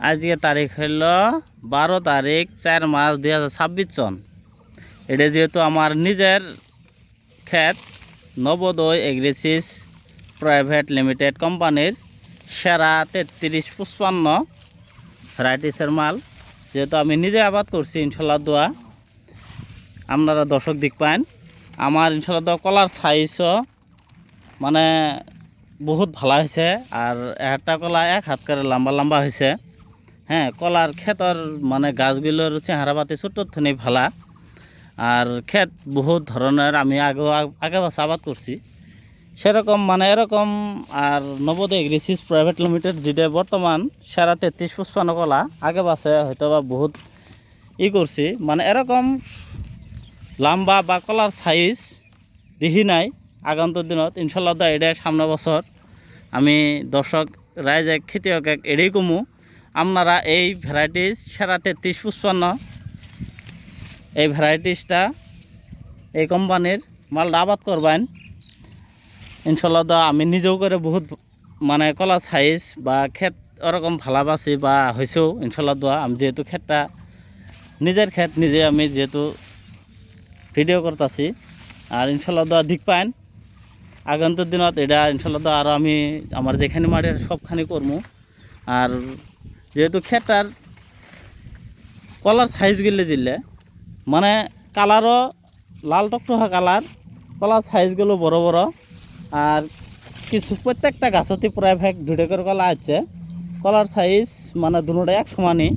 আজকে তারিখ হইল 12 তারিখ 4 মাস 2026 সন। এটা যেহেতু আমার নিজের ক্ষেত, নবোদয় এগ্রিসিস প্রাইভেট লিমিটেড কোম্পানির সেরা 3355 ভ্যারাইটিসের মাল, যেহেতু আমি নিজে আবাদ করছি ইনশাল্লাহ দোয়া আপনারা দর্শক দিক পান। আমার ইনশাল্লাহ দোয়া কলার সাইজও মানে বহুত ভালো হয়েছে, আর একটা কলা 1 হাত করে লম্বা লম্বা হয়েছে। হ্যাঁ, কলার ক্ষেতর মানে গাছগুলোর চেহারা পাতি ছোট্ট থনে ভালা, আর ক্ষেত বহুত ধরনের আমি আগে বছর আবাদ করছি সেরকম মানে এরকম। আর নবোদয় এগ্রিসিস প্রাইভেট লিমিটেড যেটা বর্তমান সেরা 3355 কলা, আগে বাসে হয়তো বা বহুত করছি, মানে এরকম লম্বা বা কলার সাইজ দেখি নাই আগন্তুক দিনত। ইনশাল্লাহ দা এটা সামনে বছর আমি দর্শক রাইজে খেতিয়ক এড়েই কমু আপনারা এই ভ্যারাইটিস সেরা 3355 এই ভ্যারাইটিসটা এই কোম্পানির মালটা আবাদ করবেন ইনশাল্লাহ দা। আমি নিজেও করে বহুত মানে কলা সাইজ বা ক্ষেত ওরকম ভালোবাসি বা হয়েছেও ইনশাল্লাহ দা। আমি যেহেতু ক্ষেতটা নিজের ক্ষেত নিজে আমি যেহেতু ভিডিও করতেছি, আর ইনশাল্লাহ দা দিক পাইন আগন্তুক দিনত এটা ইনশাল্লাহ দা। আর আমি আমার যেখানে মাঠের সবখানি করবো। আর যেহেতু ক্ষেতটার কলার সাইজগুলো জিললে মানে কালারও লাল টকটকা কালার, কলার সাইজগুলো বড় বড়, আর কিছু প্রত্যেকটা গাছতে প্রায় ভাগ 2 করে কলা আছে। কলার সাইজ মানে দুটোটা এক সমানই।